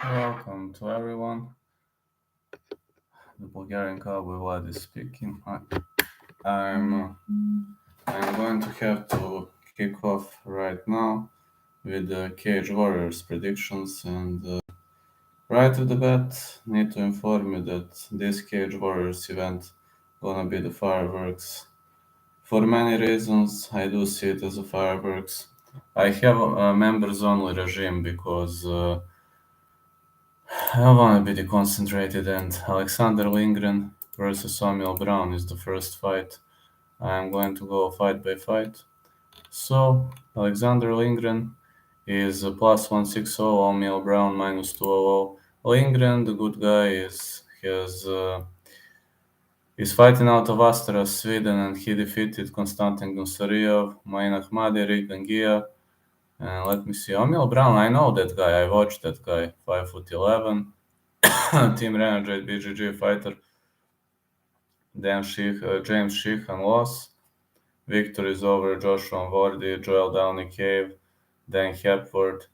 Welcome to everyone. The Bulgarian cowboy Vlad is speaking. I'm going to have to kick off right now with the Cage Warriors predictions, and right off the bat, need to inform you that this Cage Warriors event gonna be the fireworks. For many reasons, I do see it as a fireworks. I have a members only regime because I want to be concentrated, and Alexander Lindgren versus Samuel Brown is the first fight. I'm going to go fight by fight. So, Alexander Lindgren is a plus 160, Samuel Brown minus 200. Lindgren, the good guy, is fighting out of Astra, Sweden, and he defeated Konstantin Gunsariev, Main Ahmadi, Rick Gangia. And let me see, Samuel Brown, I know that guy, I watched that guy, 5'11". Team Renegade BGG fighter. Then James Sheehan loss. Victories over Joshua Wardy, Joel Downey Cave, Dan Hepworth.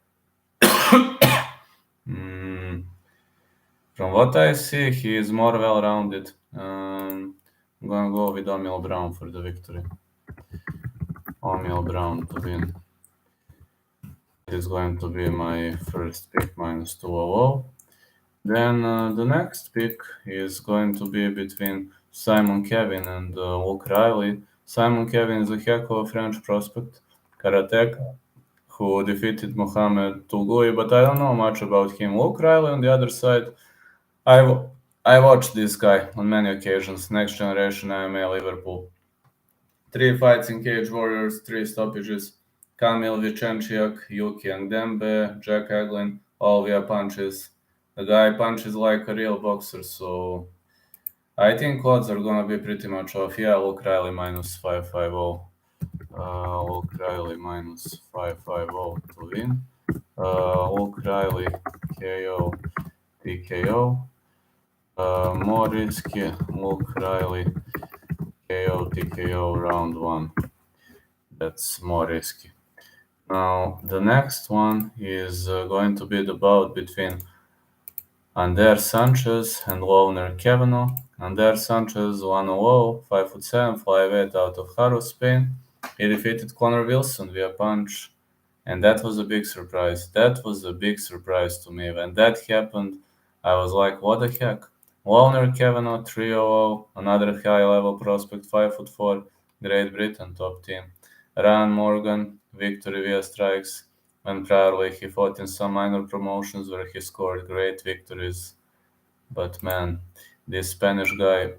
From what I see, he is more well-rounded. I'm gonna go with Emil Brown for the victory. Emil Brown to win. It is going to be my first pick, minus 200. Then the next pick is going to be between Simon Kevin and Luke Riley. Simon Kevin is a heck of a French prospect, karateka, who defeated Mohamed Tulgui, but I don't know much about him. Luke Riley, on the other side, I watched this guy on many occasions. Next Generation MMA Liverpool. 3 fights in Cage Warriors, 3 stoppages. Kamil Vichenchiak, Yuki Angdembe, Jack Eglin, all via punches. The guy punches like a real boxer, so I think odds are gonna be pretty much off. Yeah, Luke Riley minus 550. Luke Riley minus 550 to win. Luke Riley KO, TKO. More risky, Luke Riley KO, TKO round 1. That's more risky. Now, the next one is going to be the bout between Ander Sanchez and Lovner Kavanaugh. Ander Sanchez 1-0, 5'7", flyweight out of Haro, Spain. He defeated Connor Wilson via punch, and that was a big surprise. That was a big surprise to me. When that happened, I was like, what the heck? Lovner Kavanaugh 3-0, another high-level prospect, 5'4", Great Britain top team. Ryan Morgan, victory via strikes. And priorly, he fought in some minor promotions where he scored great victories. But man, this Spanish guy,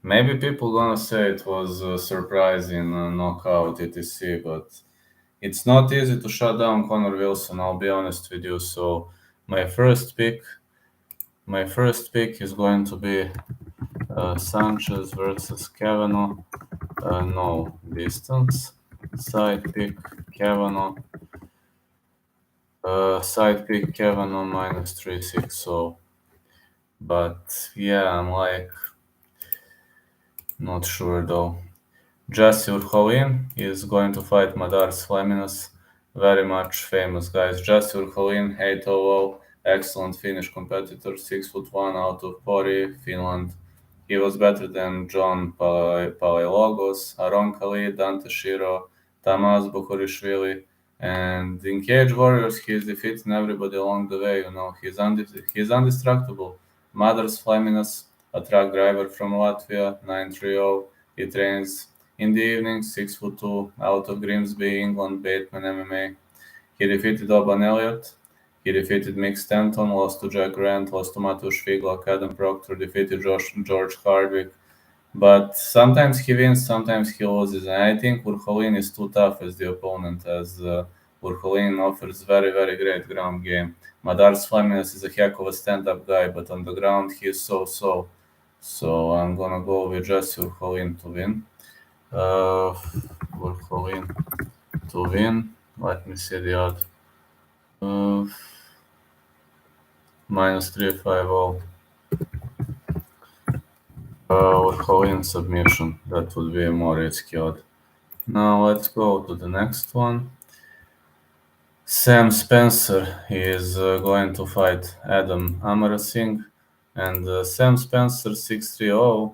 maybe people gonna say it was a surprising knockout, etc. But it's not easy to shut down Connor Wilson, I'll be honest with you. So my first pick is going to be Sanchez versus Kavanaugh. No distance. Side pick Kavanaugh. Side pick Kavanaugh minus 360. But yeah, I'm like not sure though. Jesse Urholin is going to fight Madars Fleminas. Very much famous guys. Jesse Urholin, 8-0, excellent Finnish competitor, 6'1" out of Pori, Finland. He was better than John Palaiologos, Aron Khalid, Dante Shiro, Tamaz Bukhorishvili, and in Cage Warriors he's defeating everybody along the way. He's indestructible. Madars Fleminas, a truck driver from Latvia, 930. He trains in the evening, 6'2", out of Grimsby, England, Bateman MMA. He defeated Oban Elliott. He defeated Mick Stanton, lost to Jack Grant, lost to Mateusz Figlak, Adam Proctor, defeated George Hardwick. But sometimes he wins, sometimes he loses. And I think Urholin is too tough as the opponent, as Urholin offers very, very great ground game. Madars Fleminas is a heck of a stand-up guy, but on the ground he is so. So I'm gonna go with Jesse Urholin to win. Urholin to win. Let me see the odd. Minus 350. Urholin submission. That would be a more risky odd. Now let's go to the next one. Sam Spencer is going to fight Adam Amarasinghe, and Sam Spencer 630,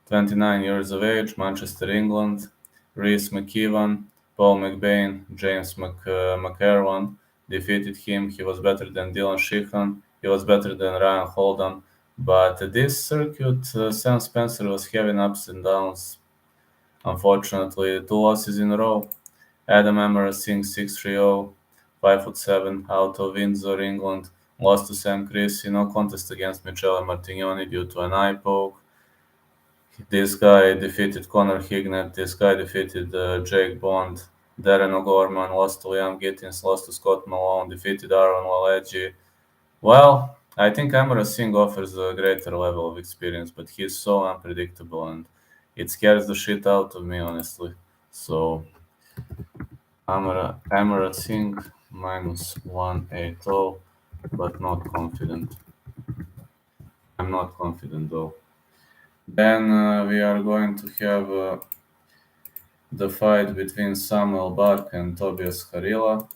29 years of age, Manchester, England. Rhys McKeown, Paul McBain, James McErwan defeated him. He was better than Dylan Sheehan. He was better than Ryan Holden. But this circuit, Sam Spencer was having ups and downs. Unfortunately, two losses in a row. Adam Amarasinghe 630, 5'7", out of Windsor, England. Lost to Sam Creasy, no contest against Michele Martignoni due to an eye poke. This guy defeated Conor Hignett. This guy defeated Jake Bond. Darren O'Gorman lost to Liam Gittins, lost to Scott Malone, defeated Aaron Waleji. Well, I think Amara Singh offers a greater level of experience, but he's so unpredictable and it scares the shit out of me, honestly. So, Amara Singh minus 180, but not confident. I'm not confident though. Then we are going to have the fight between Samuel Bark and Tobias Harila.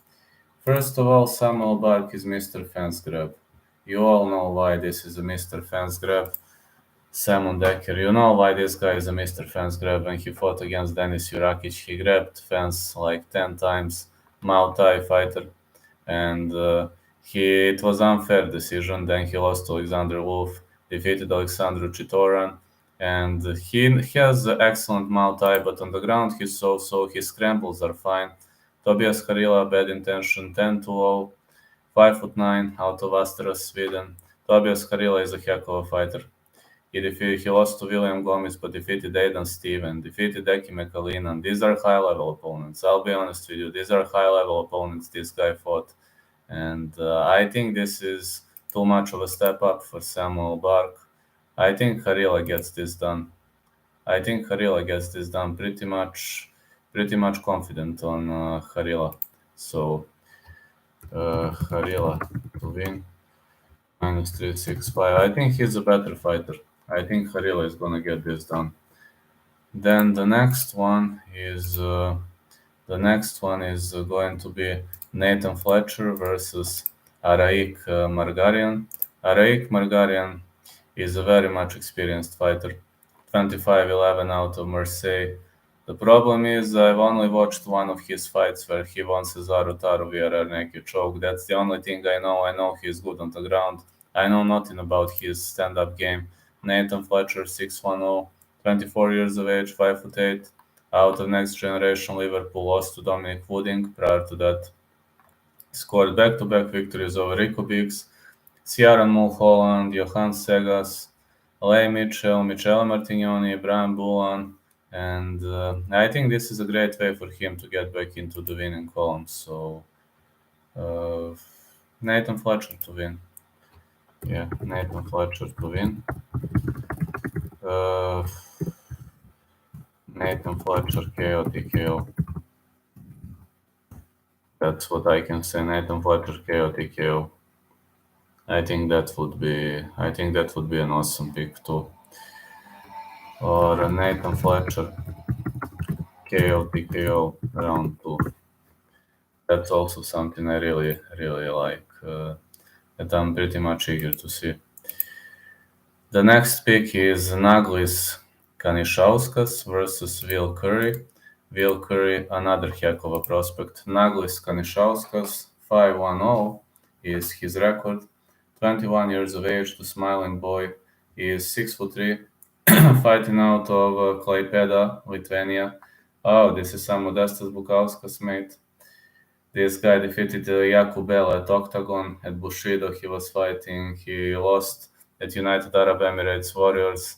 First of all, Samuel Bark is Mr. Fans Grab. You all know why this is a Mr. Fans Grab. Simon Decker, you know why this guy is a Mr. Fans Grab. When he fought against Denis Jurakic, he grabbed fans like 10 times, Muay Thai fighter, and it was unfair decision. Then he lost to Alexander Wolf, defeated Alexandru Chitoran, and he has excellent Muay Thai, but on the ground he's so. His scrambles are fine. Tobias Harila, bad intention, 10-0, 5'9", out of Astara, Sweden. Tobias Harila is a heck of a fighter. He lost to William Gomez, but defeated Aidan Steven, defeated Eki McAleenan. These are high-level opponents. I'll be honest with you. These are high-level opponents this guy fought. And I think this is too much of a step up for Samuel Bark. I think Harila gets this done. Pretty much confident on Harila. So, Harila to win. Minus 365. I think he's a better fighter. I think Harila is gonna get this done. Then the next one is going to be Nathan Fletcher versus Araik Margarian. Araik Margarian is a very much experienced fighter. 25-11 out of Marseille. The problem is I've only watched one of his fights where he won Cesaro Taro via rear naked choke. That's the only thing I know. I know he's good on the ground. I know nothing about his stand-up game. Nathan Fletcher, 610, 24 years of age, 5'8", out of Next Generation Liverpool, lost to Dominic Wooding. Prior to that, scored back-to-back victories over Rico Biggs, Ciaran Mulholland, Johan Segas, Leigh Mitchell, Michele Martignoni, Brian Bullan, and I think this is a great way for him to get back into the winning column. So, Nathan Fletcher to win. Yeah, Nathan Fletcher to win. Nathan Fletcher KO TKO. That's what I can say. Nathan Fletcher KO TKO. I think that would be an awesome pick too. Or Nathan Fletcher KO TKO round 2. That's also something I really like. That I'm pretty much eager to see. The next pick is Naglis Kanishauskas versus Will Curry. Will Curry, another heck of a prospect. Naglis Kanishauskas, 510 is his record. 21 years of age, the smiling boy. He is 6'3", fighting out of Klaipėda, Lithuania. Oh, this is some Modestas Bukauskas mate. This guy defeated Jakub Bell at Octagon. At Bushido he was fighting. He lost at United Arab Emirates Warriors.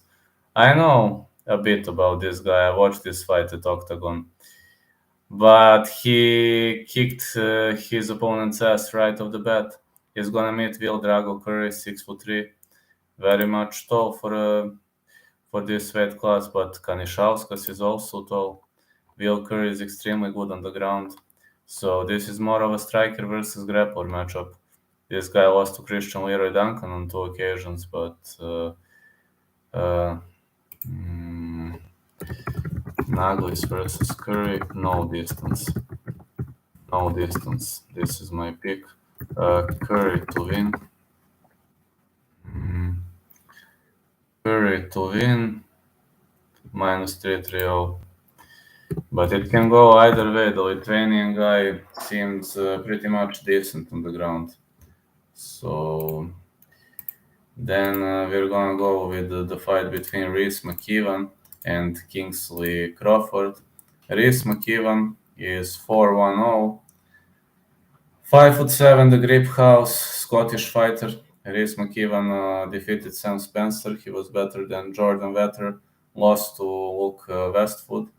I know a bit about this guy. I watched this fight at Octagon. But he kicked his opponent's ass right off the bat. He's gonna meet Will Drago Curry, 6'3", very much tall for this weight class, but Kanishauskas is also tall. Will Curry is extremely good on the ground. So this is more of a striker versus grappler matchup. This guy lost to Christian Leroy Duncan on 2 occasions, but Naglis versus Curry, no distance. No distance. This is my pick. Curry to win. Curry to win. -330. But it can go either way. The Lithuanian guy seems pretty much decent on the ground. So then we're gonna go with the fight between Rhys McKeown and Kingsley Crawford. Rhys McKeown is 4-1-0. 5'7", the grip house, Scottish fighter. Rhys McKeown defeated Sam Spencer. He was better than Jordan Vetter. Lost to Luke Westwood.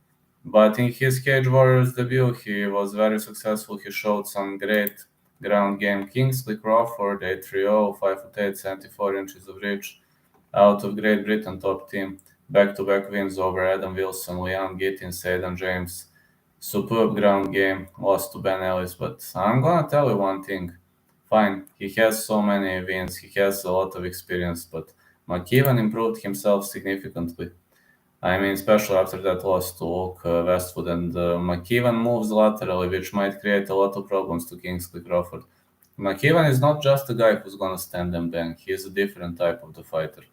But in his Cage Warriors debut, he was very successful. He showed some great ground game. Kingsley Crawford, 8-3-0, 5'8", 74 inches of reach, out of Great Britain top team. Back-to-back wins over Adam Wilson, Leon Gittins, Aidan James. Superb ground game, lost to Ben Ellis. But I'm gonna tell you one thing. Fine, he has so many wins, he has a lot of experience, but McKeown improved himself significantly. I mean, especially after that loss to Luke Westwood, and McKeown moves laterally, which might create a lot of problems to Kingsley Crawford. McKeown is not just a guy who's gonna stand and bang. He is a different type of the fighter.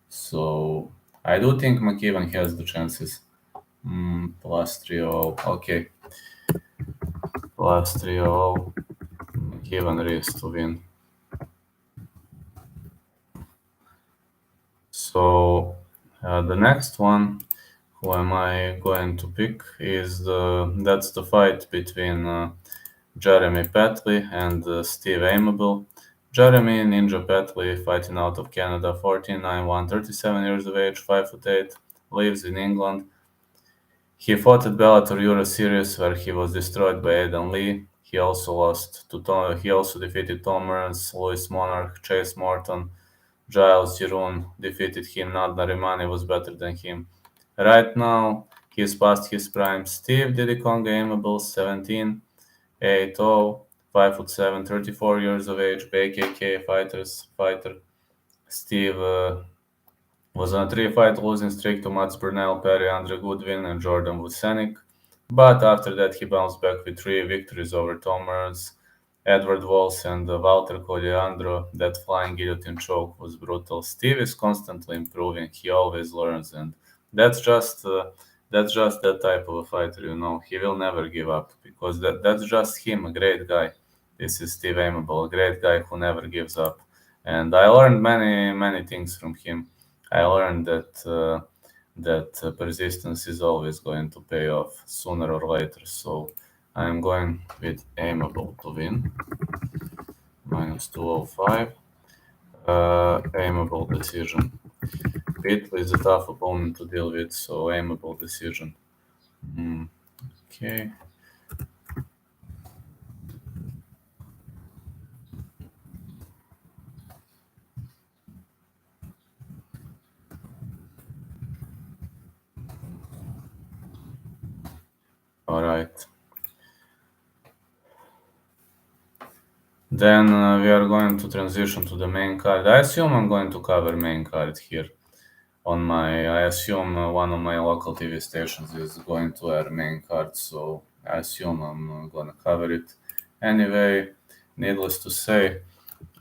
So I do think McKeown has the chances. +3-0. Okay. +3-0. McKeown Rhys to win. So the next one, who am I going to pick, is that's the fight between Jeremy Petley and Steve Amable. Jeremy Ninja Petley, fighting out of Canada, 14-9-1, 37 years of age, 5'8", lives in England. He fought at Bellator Euro Series, where he was destroyed by Aidan Lee. He also defeated Tom Burns, Louis Monarch, Chase Morton. Giles Giroun defeated him. Nad Narimani was better than him. Right now, he's past his prime. Steve Didikonga Amable, 17, 8-0, 5'7", 34 years of age, BKK fighter. Steve was on a 3-fight losing streak to Mats Burnell, Perry Andre Goodwin, and Jordan Vucenic. But after that, he bounced back with 3 victories over Tom Burns, Edward Walsh, and Walter Coliandro. That flying guillotine choke was brutal. Steve is constantly improving. He always learns, and that's just that type of a fighter, you know. He will never give up because that's just him, a great guy. This is Steve Amable, a great guy who never gives up. And I learned many things from him. I learned that persistence is always going to pay off sooner or later. So I'm going with Amable to win. -205. Amable decision. Petley is a tough opponent to deal with, so Amable decision. Okay. All right. Then we are going to transition to the main card. I assume I'm going to cover main card here. I assume one of my local TV stations is going to air main card, so I assume I'm gonna cover it. Anyway, needless to say,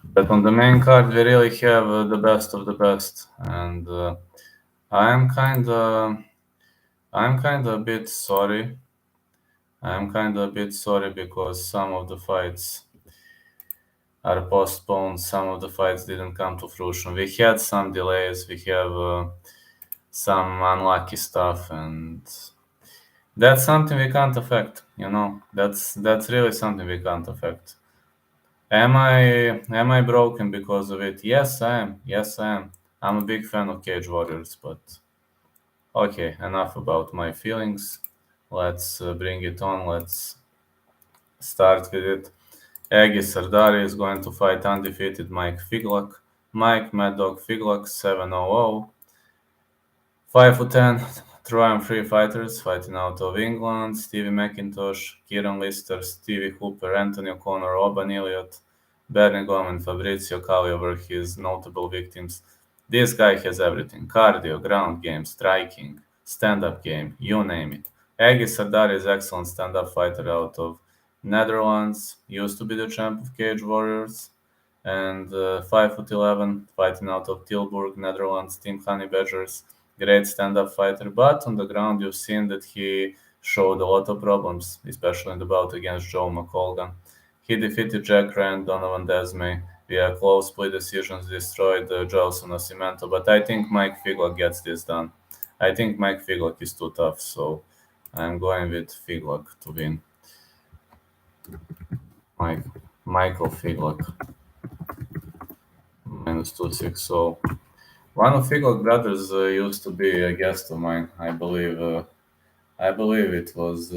but on the main card we really have the best of the best, and I'm kinda a bit sorry. I'm kinda a bit sorry because some of the fights are postponed. Some of the fights didn't come to fruition. We had some delays. We have some unlucky stuff, and that's something we can't affect. You know, that's really something we can't affect. Am I broken because of it? Yes, I am. Yes, I am. I'm a big fan of Cage Warriors, but okay, enough about my feelings. Let's bring it on. Let's start with it. Agi Sardari is going to fight undefeated Mike Figlak. Mike Mad Dog Figlak, 7-0-0. 5'10", Trojan-free fighters fighting out of England. Stevie McIntosh, Kieran Lister, Stevie Hooper, Anthony O'Connor, Oban Elliott, Bernie Gorman, Fabrizio Calio were his notable victims. This guy has everything. Cardio, ground game, striking, stand-up game, you name it. Agi Sardari is excellent stand-up fighter out of Netherlands, used to be the champ of Cage Warriors, and 5'11", fighting out of Tilburg, Netherlands, Team Honey Badgers. Great stand-up fighter, but on the ground you've seen that he showed a lot of problems, especially in the bout against Joe McColgan. He defeated Jack Rand, Donovan Desmay via close split decisions, destroyed Joelson Nascimento, but I think Mike Figlock gets this done. I think Mike Figlock is too tough, so I'm going with Figlock to win. Michael Figlock. -260. So one of Figlock brothers used to be a guest of mine. I believe it was.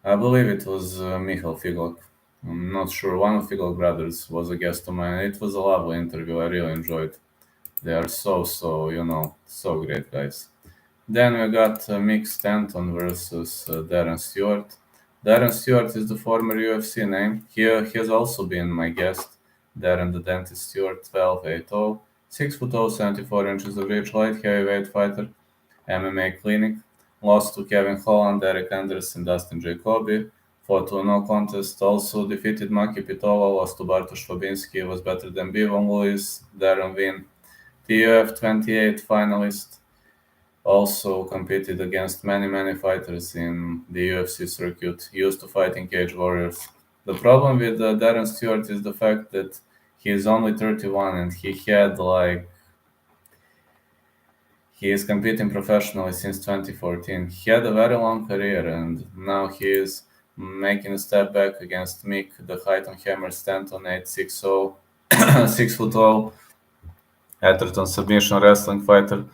I believe it was Michal Figlock. I'm not sure. One of Figlock brothers was a guest of mine. It was a lovely interview. I really enjoyed. They are so so great guys. Then we got Mick Stanton versus Darren Stewart. Darren Stewart is the former UFC name. He has also been my guest. Darren the Dentist Stewart, 12'8", 6'0", 74 inches of reach, light heavyweight fighter, MMA clinic. Lost to Kevin Holland, Derek Anderson, Dustin Jacoby. Fought to no contest. Also defeated Maki Pitolo, lost to Bartosz Fabinski, was better than Bivon Lewis. Darren Win, TUF 28 finalist. Also competed against many fighters in the UFC circuit, used to fight in Cage Warriors. The problem with Darren Stewart is the fact that he is only 31 and he is competing professionally since 2014. He had a very long career and now he is making a step back against Mick, the height on hammer Stanton, 8'6", 6 foot tall, Atherton submission wrestling fighter.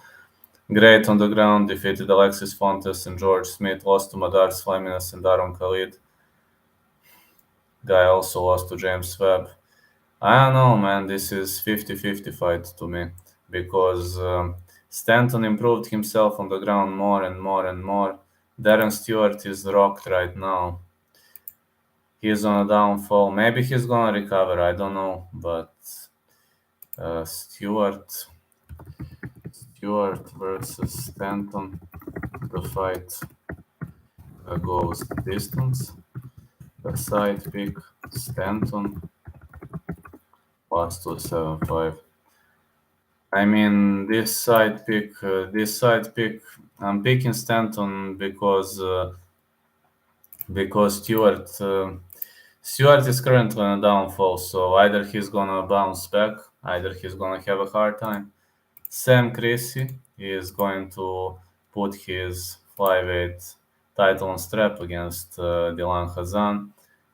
Great on the ground, defeated Alexis Fontes and George Smith, lost to Madar Sleminas and Aaron Khalid. Guy also lost to James Webb. I don't know, man, this is 50-50 fight to me because Stanton improved himself on the ground more and more. Darren Stewart is rocked right now. He's on a downfall. Maybe he's gonna recover, I don't know, but Stewart versus Stanton, the fight goes distance. The side pick Stanton +275. I mean, this side pick, I'm picking Stanton because Stewart is currently on a downfall. So either he's gonna bounce back, either he's gonna have a hard time. Sam Cressy is going to put his flyweight title on strap against Dylan Hazan.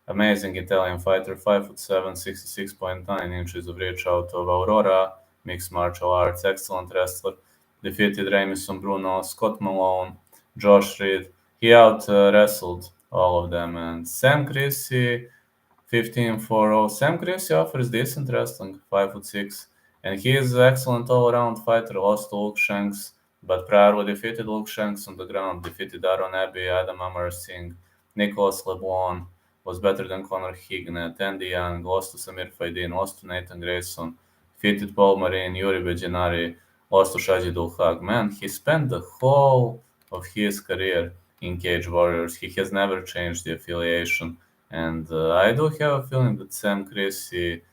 Amazing Italian fighter, 5'7", 66.9 inches of reach, out of Aurora, mixed martial arts, excellent wrestler. Defeated Remison Bruno, Scott Malone, Josh Reed. He out wrestled all of them. And Sam Cressy, 15'4". Sam Cressy offers decent wrestling, 5'6". And he is an excellent all-around fighter, lost to Luke Shanks, but prior defeated Luke Shanks on the ground, defeated Aaron Abbey, Adam Amar Singh, Nicholas LeBlanc, was better than Conor Hignett, Andy Young, lost to Samir Faidin, lost to Nathan Grayson, defeated Paul Marine, Yuri Beginari, lost to Shajid Ulhag. Man, he spent the whole of his career in Cage Warriors. He has never changed the affiliation. And I do have a feeling that Sam Cressy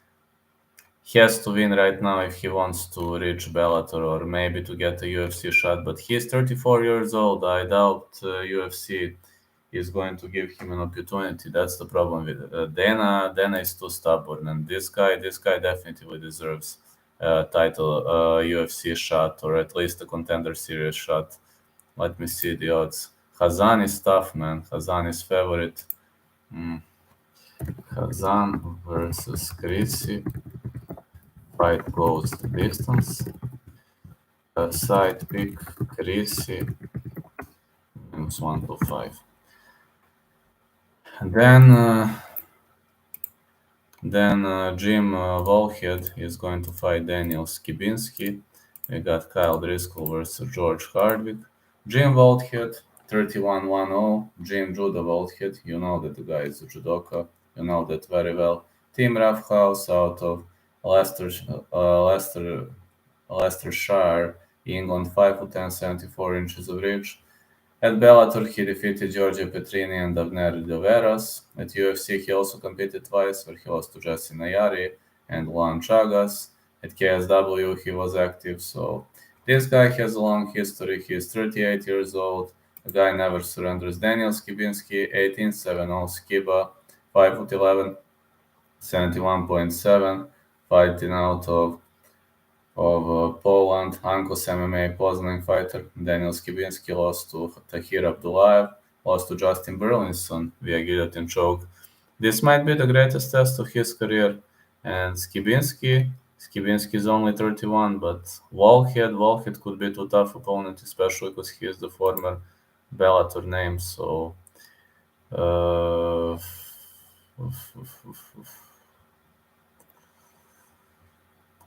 has to win right now if he wants to reach Bellator or maybe to get a UFC shot. But he's 34 years old. I doubt UFC is going to give him an opportunity. That's the problem with it. Dana is too stubborn, and this guy definitely deserves a title, UFC shot, or at least a Contender Series shot. Let me see the odds. Hazan is tough, man. Hazan is favorite. Hazan versus Cressy. Fight goes the distance. Side pick Cressy -125. Then Jim Volhead is going to fight Daniel Skibinski. We got Kyle Driscoll versus George Hardwick. Jim Volhead, 31-10. Jim Judah Volhead, you know that the guy is a judoka. You know that very well. Team Roughhouse out of Leicestershire, England, 5'10", 74 inches of reach. At Bellator, he defeated Giorgio Petrini and Abner Doveras. At UFC, he also competed twice, where he lost to Jesse Nayari and Juan Chagas. At KSW, he was active, so this guy has a long history. He is 38 years old. The guy never surrenders. Daniel Skibinski, 18-7-0 Skiba, 5'11", 71.7, fighting out of Poland. Ankos MMA Poznań fighter. Daniel Skibinski lost to Tahir Abdullayev, lost to Justin Burlinson via guillotine choke. This might be the greatest test of his career. And Skibinski is only 31, but Wallhead could be too tough opponent, especially because he is the former Bellator name. So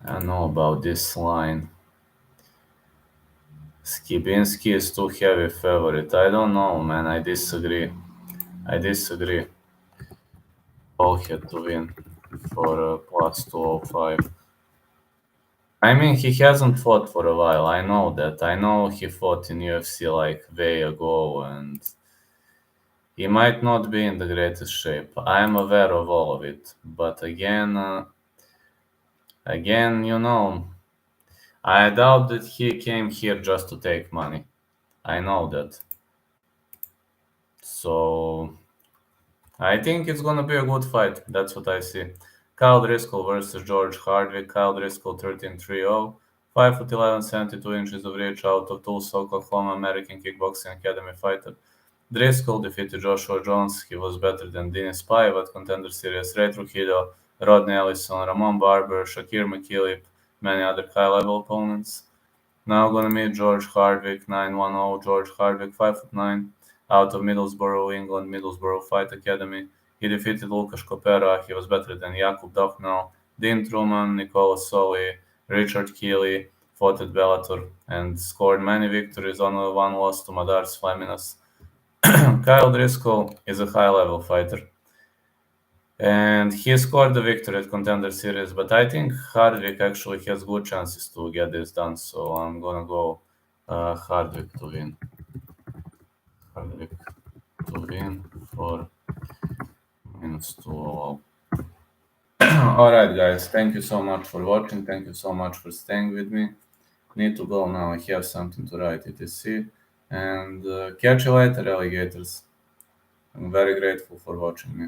I don't know about this line. Skibinski is too heavy favorite. I don't know, man. I disagree. Wallhead to win for plus 205. I mean, he hasn't fought for a while. I know that. I know he fought in UFC like way ago, and he might not be in the greatest shape. I am aware of all of it. But again, I doubt that he came here just to take money. I know that. So I think it's gonna be a good fight. That's what I see. Kyle Driscoll versus George Hardwick. Kyle Driscoll 13-3-0. 5'11", 72 inches of reach, out of Tulsa, Oklahoma, American Kickboxing Academy fighter. Driscoll defeated Joshua Jones. He was better than Dennis Paiva at Contender Series, Ray Trujillo, Rodney Ellison, Ramon Barber, Shakir McKillip, many other high-level opponents. Now gonna meet George Hardwick, 910. George Hardwick, 5'9", out of Middlesbrough, England, Middlesbrough Fight Academy. He defeated Lukasz Kopera. He was better than Jakub Dochnal, Dean Truman, Nicola Soli, Richard Keeley, fought at Bellator and scored many victories, only one loss to Madars Fleminas. Kyle Driscoll is a high-level fighter, and he scored the victory at Contender Series, but I think Hardwick actually has good chances to get this done, so I'm gonna go Hardwick to win. Hardwick to win for -2. Alright guys, thank you so much for watching, thank you so much for staying with me. Need to go now, I have something to write, etc. And catch you later, alligators. I'm very grateful for watching me.